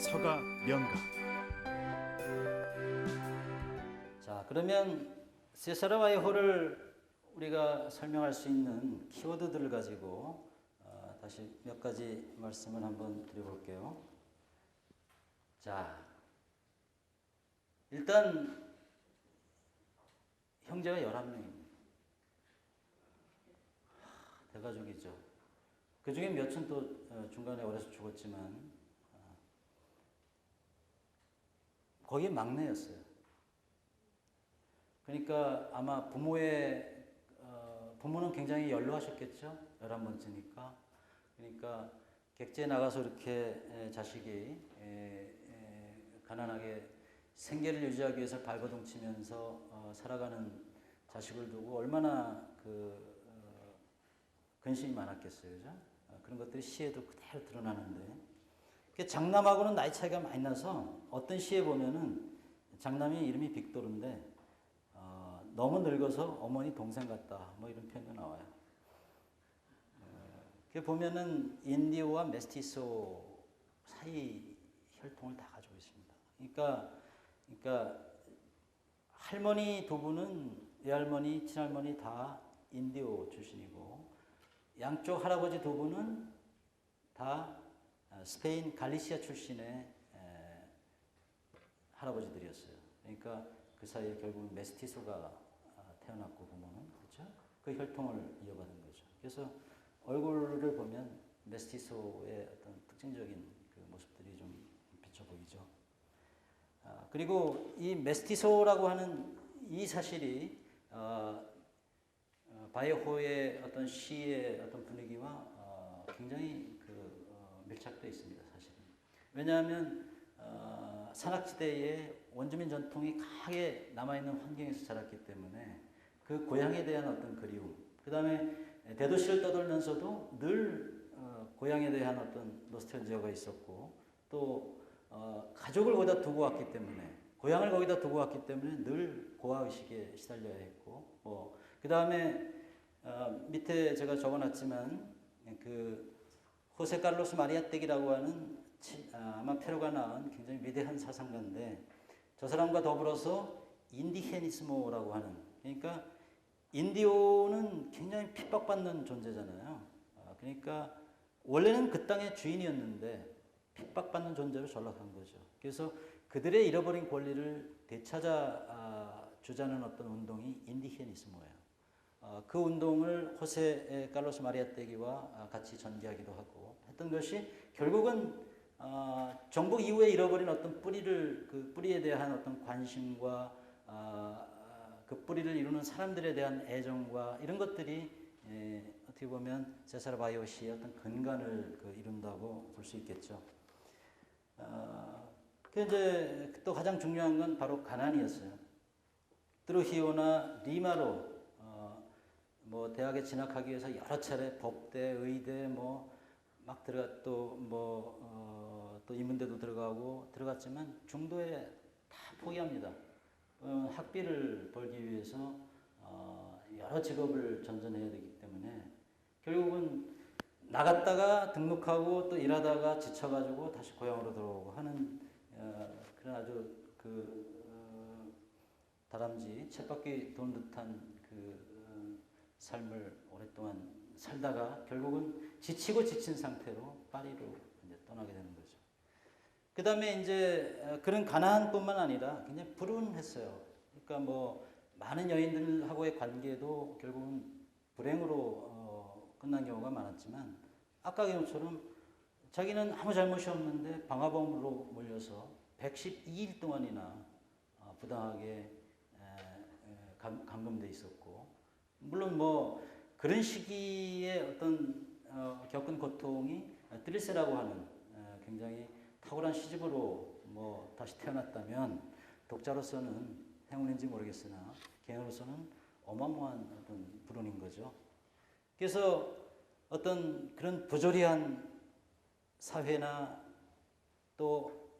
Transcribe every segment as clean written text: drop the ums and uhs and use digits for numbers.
서가 명가. 자, 그러면 세사라와이호를 우리가 설명할 수 있는 키워드들을 가지고 다시 몇 가지 말씀을 한번 드려볼게요. 자, 일단 형제가 11명입니다. 대가족이죠. 그 중에 몇은 또 중간에 어려서 죽었지만 거기 막내였어요. 그러니까 아마 부모는 굉장히 연로하셨겠죠. 11번째니까. 그러니까 객지에 나가서 이렇게 자식이 가난하게 생계를 유지하기 위해서 발버둥 치면서 살아가는 자식을 두고 얼마나 근심이 많았겠어요. 그죠? 그런 것들이 시에도 그대로 드러나는데, 장남하고는 나이 차이가 많이 나서 어떤 시에 보면은 장남이 이름이 빅토르인데 너무 늙어서 어머니 동생 같다, 뭐 이런 표현도 나와요. 보면은 인디오와 메스티소 사이 혈통을 다 가지고 있습니다. 그러니까 할머니 두 분은 외할머니, 친할머니 다 인디오 출신이고, 양쪽 할아버지 두 분은 다 스페인 갈리시아 출신의 할아버지들이었어요. 그러니까 그 사이에 결국은 메스티소가 태어났고, 부모는, 그렇죠? 그 혈통을 이어받은 거죠. 그래서 얼굴을 보면 메스티소의 어떤 특징적인 그 모습들이 좀 비쳐 보이죠. 그리고 이 메스티소라고 하는 이 사실이 바이오호의 어떤 시의 어떤 분위기와 굉장히 밀착되어 있습니다, 사실은. 왜냐하면 산악지대에 원주민 전통이 강하게 남아있는 환경에서 자랐기 때문에 그 고향에 대한 어떤 그리움, 그 다음에 대도시를 떠돌면서도 늘 고향에 대한 어떤 노스텔지아가 있었고, 또 가족을 거기다 두고 왔기 때문에, 고향을 거기다 두고 왔기 때문에 늘 고아의식에 시달려야 했고, 그 다음에 밑에 제가 적어놨지만 그 호세 칼로스 마리아 떼기라고 하는 아마 페루가 낳은 굉장히 위대한 사상가인데, 저 사람과 더불어서 인디헤니스모라고 하는, 그러니까 인디오는 굉장히 핍박받는 존재잖아요. 그러니까 원래는 그 땅의 주인이었는데 핍박받는 존재로 전락한 거죠. 그래서 그들의 잃어버린 권리를 되찾아 주자는 어떤 운동이 인디헤니스모예요. 그 운동을 호세 칼로스 마리아 떼기와 같이 전개하기도 하고 했던 것이, 결국은 정복 이후에 잃어버린 어떤 그 뿌리에 대한 어떤 관심과 그 뿌리를 이루는 사람들에 대한 애정과 이런 것들이 어떻게 보면 세사라 바이오 시의 어떤 근간을 이룬다고 볼 수 있겠죠. 이제 또 가장 중요한 건 바로 가난이었어요. 트루히오나 리마로 뭐 대학에 진학하기 위해서 여러 차례 법대, 의대 막 들어가 또 인문대도 들어갔지만 중도에 다 포기합니다. 학비를 벌기 위해서 여러 직업을 전전해야 되기 때문에 결국은 나갔다가 등록하고 또 일하다가 지쳐가지고 다시 고향으로 들어오고 하는 그런 아주 다람쥐 쳇바퀴 도는 듯한 삶을 오랫동안 살다가 결국은 지치고 지친 상태로 파리로 이제 떠나게 되는 거죠. 그 다음에 이제 그런 가난뿐만 아니라 굉장히 불운했어요. 그러니까 많은 여인들하고의 관계도 결국은 불행으로 끝난 경우가 많았지만, 아까 경우처럼 자기는 아무 잘못이 없는데 방화범으로 몰려서 112일 동안이나 부당하게 감금돼 있었고, 물론 그런 시기에 어떤 겪은 고통이 트리세라고 하는 굉장히 탁월한 시집으로 다시 태어났다면 독자로서는 행운인지 모르겠으나 개인으로서는 어마어마한 어떤 불운인 거죠. 그래서 어떤 그런 부조리한 사회나 또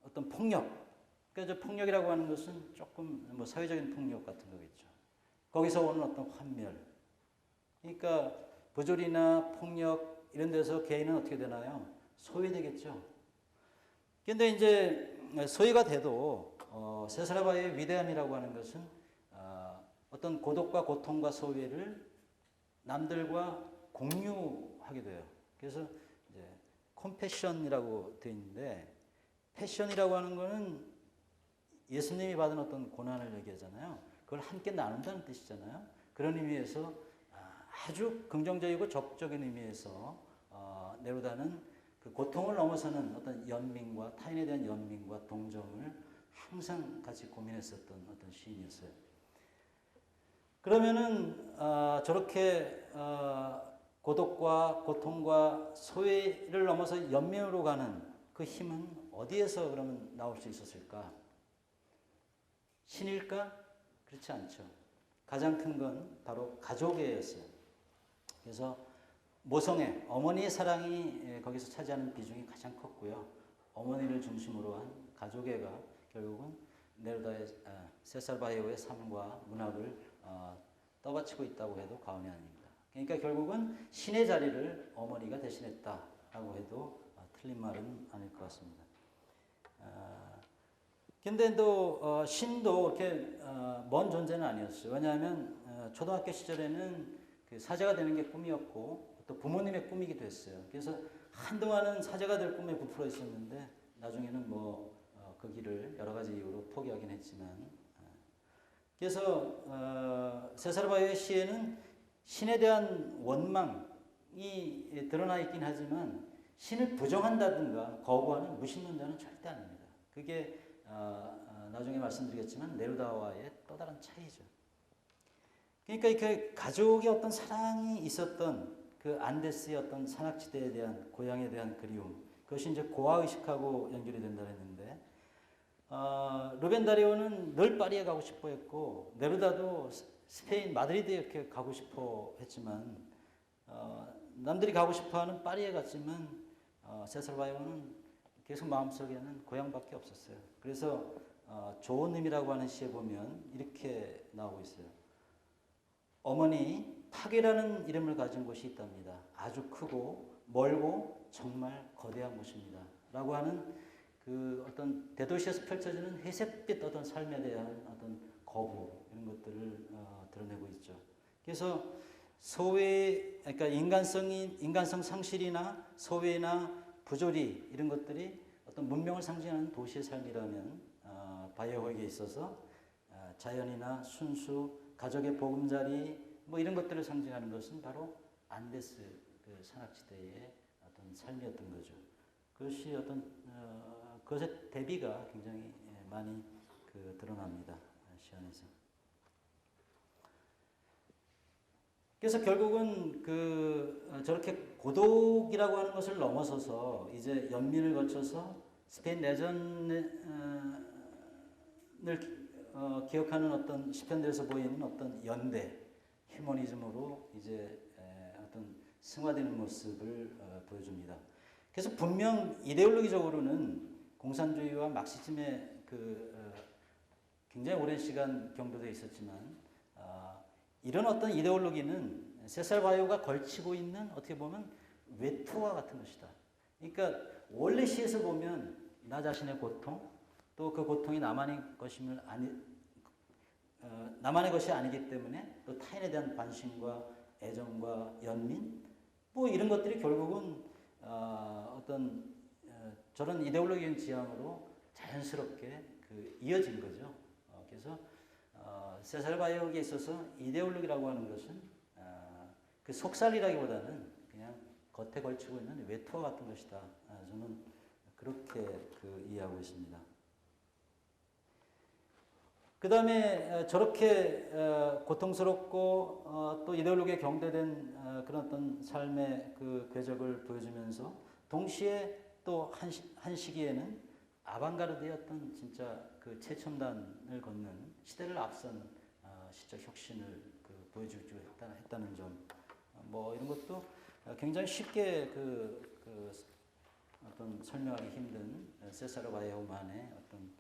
어떤 폭력, 그러니까 폭력이라고 하는 것은 조금 사회적인 폭력 같은 거겠죠. 거기서 오는 어떤 환멸. 그러니까 부조리나 폭력 이런 데서 개인은 어떻게 되나요? 소외되겠죠. 근데 이제 소위가 돼도 세사라바의 위대함이라고 하는 것은 어떤 고독과 고통과 소외를 남들과 공유하게 돼요. 그래서 이제 컴패션이라고 되어 있는데 패션이라고 하는 거는 예수님이 받은 어떤 고난을 얘기하잖아요. 그걸 함께 나눈다는 뜻이잖아요. 그런 의미에서 아주 긍정적이고 적극적인 의미에서 네루다는 그 고통을 넘어서는 어떤 연민과 타인에 대한 연민과 동정을 항상 같이 고민했었던 어떤 시인이었어요. 그러면은 저렇게 고독과 고통과 소외를 넘어서 연민으로 가는 그 힘은 어디에서 그러면 나올 수 있었을까? 신일까? 그렇지 않죠. 가장 큰 건 바로 가족애였어요. 그래서 모성애, 어머니의 사랑이 거기서 차지하는 비중이 가장 컸고요. 어머니를 중심으로 한 가족애가 결국은 네루다의 세살바이오의 삶과 문학을 떠받치고 있다고 해도 과언이 아닙니다. 그러니까 결국은 신의 자리를 어머니가 대신했다라고 해도 틀린 말은 아닐 것 같습니다. 근데 또 신도 이렇게 먼 존재는 아니었어요. 왜냐하면 초등학교 시절에는 그 사제가 되는 게 꿈이었고 또 부모님의 꿈이기도 했어요. 그래서 한동안은 사제가 될 꿈에 부풀어 있었는데 나중에는 그 길을 여러 가지 이유로 포기하긴 했지만 그래서 세사르바요의 시에는 신에 대한 원망이 드러나 있긴 하지만 신을 부정한다든가 거부하는 무신론자는 절대 아닙니다. 그게 나중에 말씀드리겠지만 네루다와의 또 다른 차이죠. 그러니까 이렇게 가족의 어떤 사랑이 있었던 그 안데스의 어떤 산악지대에 대한 고향에 대한 그리움, 그것이 이제 고아의식하고 연결이 된다 했는데 루벤 다리오는 늘 파리에 가고 싶어 했고 네루다도 스페인 마드리드에 이렇게 가고 싶어 했지만 남들이 가고 싶어하는 파리에 갔지만 세살바요는 계속 마음속에는 고향밖에 없었어요. 그래서 좋은 의미라고 하는 시에 보면 이렇게 나오고 있어요. 어머니 파괴라는 이름을 가진 곳이 있답니다. 아주 크고 멀고 정말 거대한 곳입니다. 라고 하는 그 어떤 대도시에서 펼쳐지는 회색빛 어떤 삶에 대한 어떤 거부 이런 것들을 드러내고 있죠. 그래서 그러니까 인간성 상실이나 소외나 부조리 이런 것들이 어떤 문명을 상징하는 도시의 삶이라면 바이오에게 있어서 자연이나 순수, 가족의 보금자리 이런 것들을 상징하는 것은 바로 안데스 그 산악지대의 어떤 삶이었던 거죠. 그것이 그것의 대비가 굉장히 많이 드러납니다. 시안에서. 그래서 결국은 저렇게 고독이라고 하는 것을 넘어서서 이제 연민을 거쳐서 스페인 내전을 기억하는 어떤 시편들에서 보이는 어떤 연대, 휴머니즘으로 이제 어떤 승화되는 모습을 보여줍니다. 그래서 분명 이데올로기적으로는 공산주의와 막시즘의 굉장히 오랜 시간 경도되어 있었지만 이런 어떤 이데올로기는 세살바요가 걸치고 있는 어떻게 보면 외투와 같은 것이다. 그러니까 원래 시에서 보면 나 자신의 고통 또 그 고통이 나만의 것이 아니기 때문에 또 타인에 대한 관심과 애정과 연민 이런 것들이 결국은 저런 이데올로기적인 지향으로 자연스럽게 이어진 거죠. 그래서 세살바요에 있어서 이데올로기라고 하는 것은 그 속살이라기보다는 그냥 겉에 걸치고 있는 외투와 같은 것이다. 저는 그렇게 이해하고 있습니다. 그 다음에 저렇게 고통스럽고 또 이데올로기에 경대된 그런 어떤 삶의 궤적을 보여주면서 동시에 또 한 시기에는 아방가르드의 어떤 진짜 최첨단을 걷는 시대를 앞선 시적 혁신을 보여주기로 했다는 점 이런 것도 굉장히 쉽게 어떤 설명하기 힘든 세사르바요만의 어떤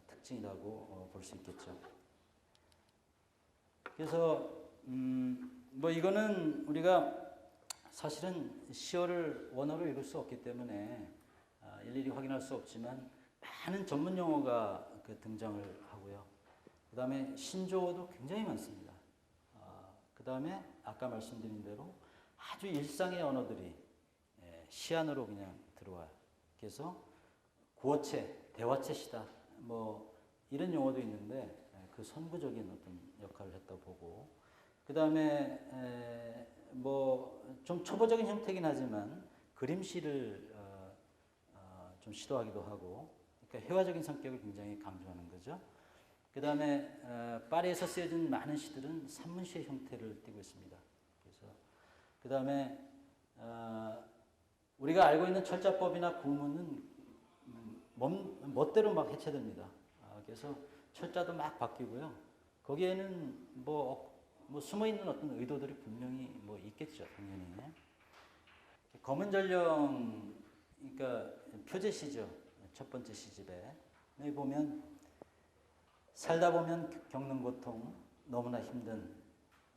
특징이라고 볼 수 있겠죠. 그래서 이거는 우리가 사실은 시어를 원어로 읽을 수 없기 때문에 일일이 확인할 수 없지만 많은 전문 용어가 등장을 하고요. 그 다음에 신조어도 굉장히 많습니다. 그 다음에 아까 말씀드린 대로 아주 일상의 언어들이 시안으로 그냥 들어와요. 그래서 구어체, 대화체시다, 뭐 이런 용어도 있는데 그 선구적인 어떤 역할을 했다고 보고, 그 다음에 뭐 좀 초보적인 형태긴 하지만 그림시를 좀 시도하기도 하고, 그러니까 회화적인 성격을 굉장히 강조하는 거죠. 그 다음에 파리에서 쓰여진 많은 시들은 산문시의 형태를 띠고 있습니다. 그래서 그 다음에 우리가 알고 있는 철자법이나 구문은 멋대로 막 해체됩니다. 그래서 철자도 막 바뀌고요. 거기에는 뭐 숨어 있는 어떤 의도들이 분명히 뭐 있겠죠, 당연히. 검은 전령, 그러니까 표제시죠. 첫 번째 시집에 여기 보면 살다 보면 겪는 고통, 너무나 힘든.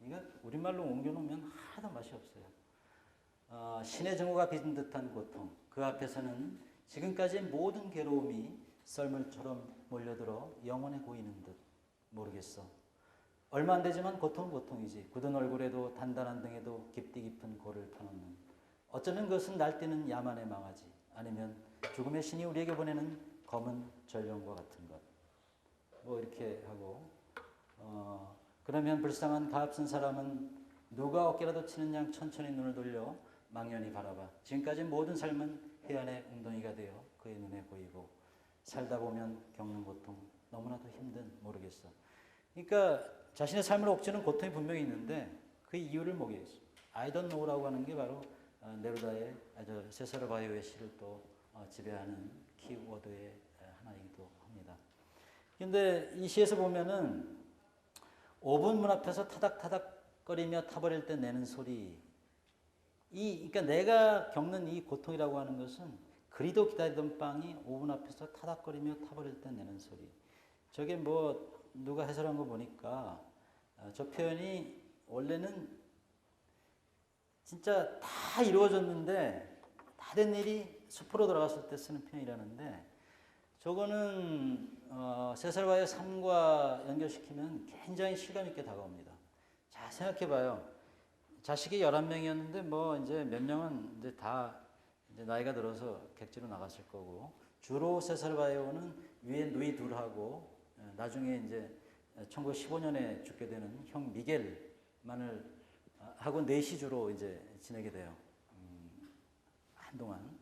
이거 우리말로 옮겨놓으면 하나도 맛이 없어요. 신의 증오가 빚은 듯한 고통. 그 앞에서는 지금까지의 모든 괴로움이 썰물처럼 몰려들어 영혼에 고이는 듯. 모르겠어. 얼마 안 되지만 고통이지. 굳은 얼굴에도 단단한 등에도 깊디 깊은 골을 터놓는. 어쩌면 그것은 날뛰는 야만의 망아지. 아니면 죽음의 신이 우리에게 보내는 검은 전령과 같은 것. 뭐 이렇게 하고, 그러면 불쌍한 가엾은 사람은 누가 어깨라도 치는 양 천천히 눈을 돌려 망연히 바라봐. 지금까지 모든 삶은 해안의 웅덩이가 되어 그의 눈에 보이고, 살다 보면 겪는 고통, 너무나도 힘든. 모르겠어. 그러니까 자신의 삶을 옥죄는 고통이 분명히 있는데 그 이유를 모르겠어. I don't know라고 하는 게 바로 네루다의 세사르 바이오의 시를 또 지배하는 키워드의 하나이기도 합니다. 근데 이 시에서 보면은 5분 문 앞에서 타닥타닥거리며 타버릴 때 내는 소리, 그러니까 내가 겪는 이 고통이라고 하는 것은 그리도 기다리던 빵이 5분 앞에서 타닥거리며 타버릴 때 내는 소리. 저게 뭐 누가 해설한 거 보니까 저 표현이 원래는 진짜 다 이루어졌는데 다 된 일이 숲으로 들어갔을 때 쓰는 표현이라는데, 저거는 세살과의 삶과 연결시키면 굉장히 실감 있게 다가옵니다. 자, 생각해봐요. 자식이 11명이었는데 뭐 이제 몇 명은 이제 다 이제 나이가 들어서 객지로 나갔을 거고, 주로 세살바이오는 위에 누이 둘하고 나중에 이제 1915년에 죽게 되는 형 미겔만을 하고 넷이 주로 이제 지내게 돼요. 한동안.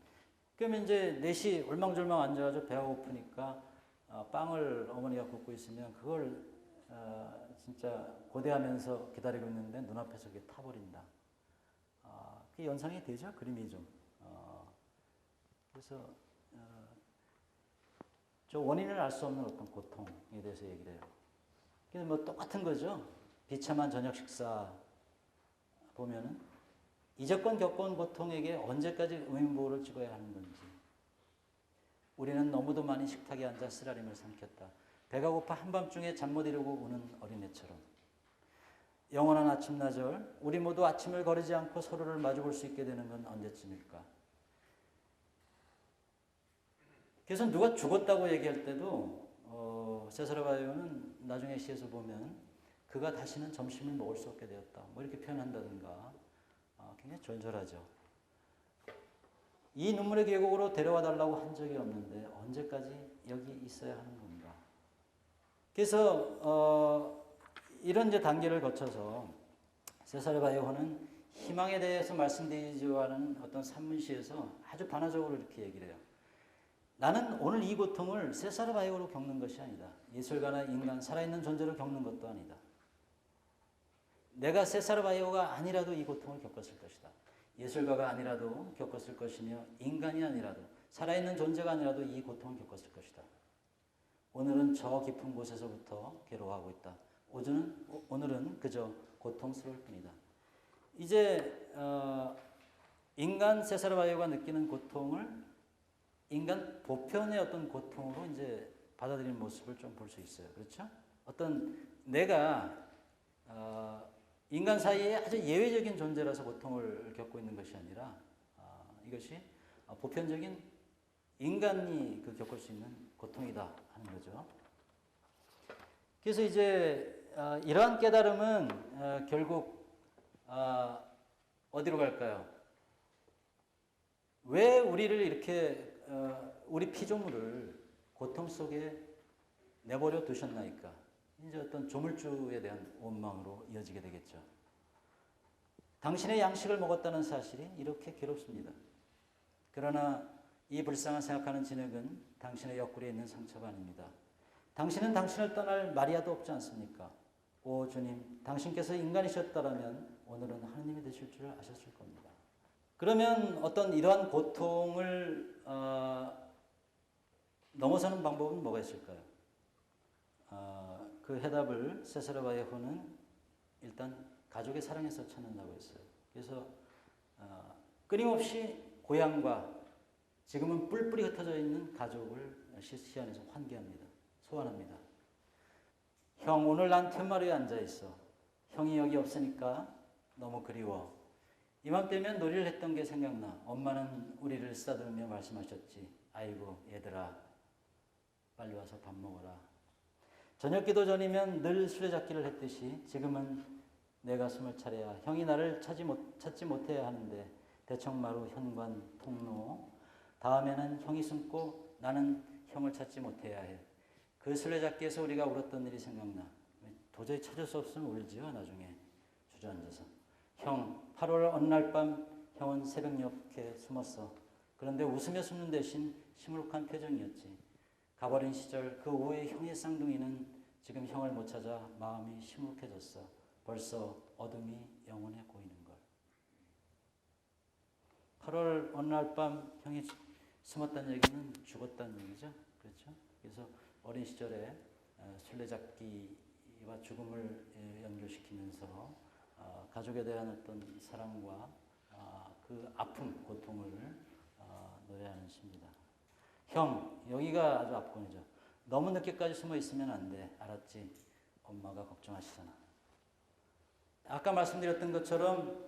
그러면 이제 넷이 올망졸망 앉아가지고 배가 고프니까 빵을 어머니가 굽고 있으면 그걸 진짜 고대하면서 기다리고 있는데 눈앞에서 그게 타버린다. 그게 연상이 되죠? 그림이 좀. 그래서 저 원인을 알 수 없는 어떤 고통에 대해서 얘기를 해요. 근데 뭐 똑같은 거죠. 비참한 저녁 식사 보면은 이제껏 겪어온 고통에게 언제까지 의문보호를 찍어야 하는 건지. 우리는 너무도 많이 식탁에 앉아 쓰라림을 삼켰다. 배가 고파 한밤중에 잠 못 이루고 우는 어린애처럼. 영원한 아침나절, 우리 모두 아침을 거르지 않고 서로를 마주볼 수 있게 되는 건 언제쯤일까? 그래서 누가 죽었다고 얘기할 때도 세사르 바이오는 나중에 시에서 보면 그가 다시는 점심을 먹을 수 없게 되었다. 뭐 이렇게 표현한다든가 굉장히 절절하죠. 이 눈물의 계곡으로 데려와 달라고 한 적이 없는데 언제까지 여기 있어야 하는 건가? 그래서 이런 이제 단계를 거쳐서 세사르 바이오는 희망에 대해서 말씀드리지 않은 어떤 산문시에서 아주 반화적으로 이렇게 얘기를 해요. 나는 오늘 이 고통을 세사르 바이오로 겪는 것이 아니다. 예술가나 인간, 살아있는 존재로 겪는 것도 아니다. 내가 세사르 바이오가 아니라도 이 고통을 겪었을 것이다. 예술가가 아니라도 겪었을 것이며 인간이 아니라도 살아있는 존재가 아니라도 이 고통을 겪었을 것이다. 오늘은 저 깊은 곳에서부터 괴로워하고 있다. 오늘은 그저 고통스러울 뿐이다. 이제 인간 세사르 바이오가 느끼는 고통을 인간 보편의 어떤 고통으로 이제 받아들이는 모습을 좀 볼 수 있어요. 그렇죠? 어떤 내가 인간 사이에 아주 예외적인 존재라서 고통을 겪고 있는 것이 아니라 이것이 보편적인 인간이 그 겪을 수 있는 고통이다 하는 거죠. 그래서 이제 이러한 깨달음은 결국 어디로 갈까요? 왜 우리를 이렇게 우리 피조물을 고통 속에 내버려 두셨나이까? 이제 어떤 조물주에 대한 원망으로 이어지게 되겠죠. 당신의 양식을 먹었다는 사실이 이렇게 괴롭습니다. 그러나 이 불쌍한 생각하는 진흙은 당신의 옆구리에 있는 상처가 아닙니다. 당신은 당신을 떠날 마리아도 없지 않습니까? 오 주님, 당신께서 인간이셨다면 오늘은 하느님이 되실 줄 아셨을 겁니다. 그러면 어떤 이러한 고통을 넘어서는 방법은 뭐가 있을까요? 그 해답을 세사라 바예호는 일단 가족의 사랑에서 찾는다고 했어요. 그래서 끊임없이 고향과 지금은 뿔뿔이 흩어져 있는 가족을 시 안에서 환기합니다. 소환합니다. 형, 오늘 난 툇마루에 앉아 있어. 형이 여기 없으니까 너무 그리워. 이맘때면 놀이를 했던 게 생각나. 엄마는 우리를 쓰다듬으며 말씀하셨지. 아이고 얘들아, 빨리 와서 밥 먹어라. 저녁 기도 전이면 늘 술래잡기를 했듯이 지금은 내가 숨을 차려야 형이 나를 찾지 못해야 하는데 대청마루, 현관, 통로. 다음에는 형이 숨고 나는 형을 찾지 못해야 해. 그 술래잡기에서 우리가 울었던 일이 생각나. 도저히 찾을 수 없으면 울지요. 나중에 주저앉아서. 형, 8월 어느 날 밤 형은 새벽녘에 숨었어. 그런데 웃으며 숨는 대신 시무룩한 표정이었지. 가버린 시절 그 오후의 형의 쌍둥이는 지금 형을 못 찾아 마음이 시무룩해졌어. 벌써 어둠이 영혼에 고이는 걸. 8월 어느 날 밤 형이 숨었다는 얘기는 죽었다는 얘기죠. 그렇죠? 그래서 어린 시절에 술래잡기와 죽음을 연결시키면서 가족에 대한 어떤 사랑과 그 아픔, 고통을 노래하는 시입니다. 형, 여기가 아주 압권이죠. 너무 늦게까지 숨어 있으면 안 돼. 알았지? 엄마가 걱정하시잖아. 아까 말씀드렸던 것처럼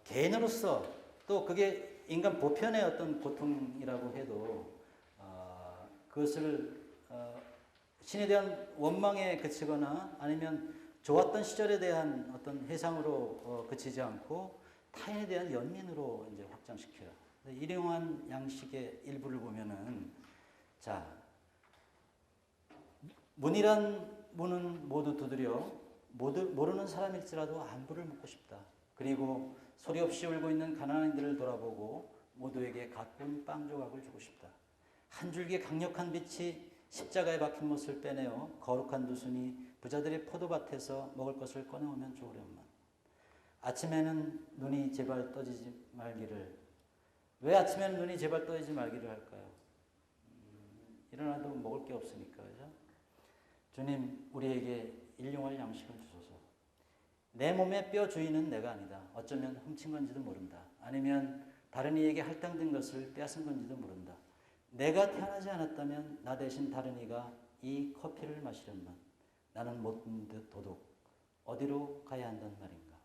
개인으로서 또 그게 인간 보편의 어떤 고통이라고 해도 그것을 신에 대한 원망에 그치거나 아니면 좋았던 시절에 대한 어떤 회상으로 그치지 않고 타인에 대한 연민으로 이제 확장시켜요. 일용한 양식의 일부를 보면은 자, 문이란 문은 모두 두드려 모르는 사람일지라도 안부를 묻고 싶다. 그리고 소리 없이 울고 있는 가난한 이들을 돌아보고 모두에게 가꾼 빵 조각을 주고 싶다. 한 줄기 강력한 빛이 십자가에 박힌 못을 빼내어 거룩한 두 손이 부자들의 포도밭에서 먹을 것을 꺼내오면 좋으련만. 아침에는 눈이 제발 떠지지 말기를. 왜 아침에는 눈이 제발 떠지지 말기를 할까요? 일어나도 먹을 게 없으니까. 그죠? 주님, 우리에게 일용할 양식을 주소서. 내 몸의 뼈 주인은 내가 아니다. 어쩌면 훔친 건지도 모른다. 아니면 다른 이에게 할당된 것을 빼앗은 건지도 모른다. 내가 태어나지 않았다면 나 대신 다른 이가 이 커피를 마시련만. 나는 못된 듯 도둑. 어디로 가야 한단 말인가.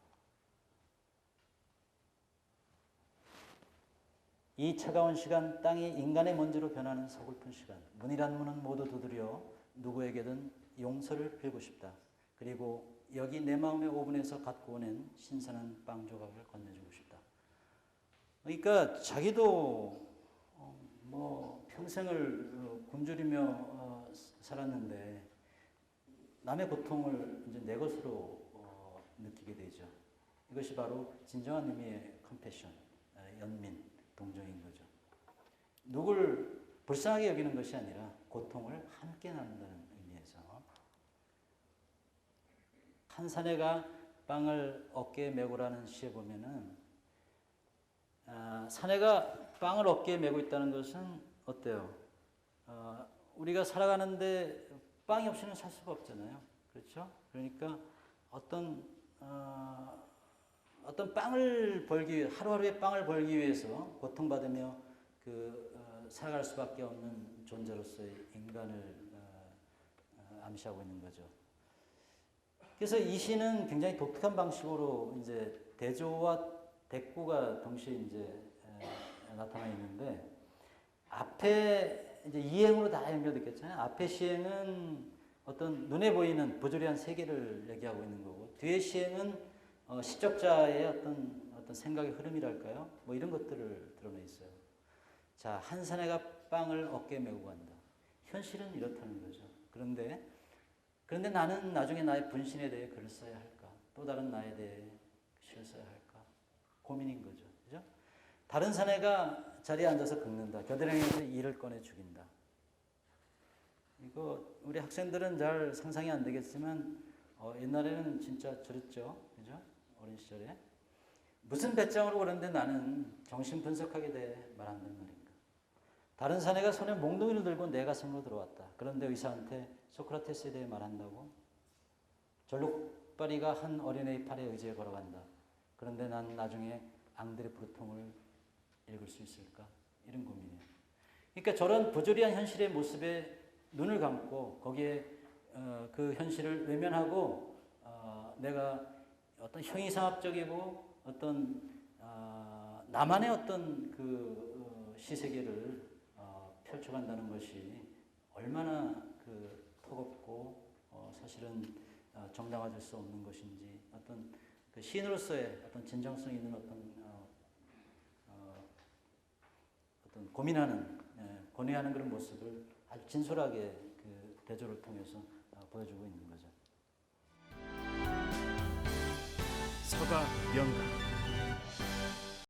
이 차가운 시간, 땅이 인간의 먼지로 변하는 서글픈 시간. 문이란 문은 모두 두드려 누구에게든 용서를 빌고 싶다. 그리고 여기 내 마음의 오븐에서 갖고 오는 신선한 빵 조각을 건네주고 싶다. 그러니까 자기도 뭐 평생을 굶주리며 살았는데 남의 고통을 이제 내 것으로 느끼게 되죠. 이것이 바로 진정한 의미의 컴패션, 연민, 동정인 거죠. 누굴 불쌍하게 여기는 것이 아니라 고통을 함께 나눈다는 의미에서. 한 사내가 빵을 어깨에 메고라는 시에 보면은 사내가 빵을 어깨에 메고 있다는 것은 어때요? 우리가 살아가는데 빵이 없이는 살 수가 없잖아요. 그렇죠? 그러니까 어떤 빵을 벌기 위해, 하루하루의 빵을 벌기 위해서 고통받으며 살아갈 수밖에 없는 존재로서의 인간을 암시하고 있는 거죠. 그래서 이 시는 굉장히 독특한 방식으로 이제 대조와 대꾸가 동시에 이제 나타나 있는데, 앞에 이제 이행으로 다 연결됐겠잖아요. 앞에 시행은 어떤 눈에 보이는 부조리한 세계를 얘기하고 있는 거고, 뒤에 시행은 시적자의 어떤 생각의 흐름이랄까요? 뭐 이런 것들을 드러내 있어요. 자, 한 사내가 빵을 어깨에 메고 간다. 현실은 이렇다는 거죠. 그런데 나는 나중에 나의 분신에 대해 글을 써야 할까? 또 다른 나에 대해 시를 써야 할까? 고민인 거죠. 그죠? 다른 사내가 자리에 앉아서 긁는다. 겨드랑이에서 이를 꺼내 죽인다. 이거 우리 학생들은 잘 상상이 안 되겠지만 옛날에는 진짜 저랬죠. 그죠? 어린 시절에. 무슨 배짱으로 그런데 나는 정신 분석하게 돼 말한단 말인가. 다른 사내가 손에 몽둥이를 들고 내 가슴으로 들어왔다. 그런데 의사한테 소크라테스에 대해 말한다고? 절룩바리가 한 어린애의 팔에 의지해 걸어간다. 그런데 난 나중에 앙드레 브루통을 읽을 수 있을까? 이런 고민이에요. 그러니까 저런 부조리한 현실의 모습에 눈을 감고 거기에 그 현실을 외면하고 내가 어떤 형이상학적이고 어떤 나만의 어떤 그 시세계를 펼쳐간다는 것이 얼마나 그 턱없고 사실은 정당화될 수 없는 것인지 어떤 그 시인으로서의 어떤 진정성 있는 어떤 고민하는 고뇌하는 그런 모습을 아주 진솔하게 그 대조를 통해서 보여주고 있는 거죠. 서가 명가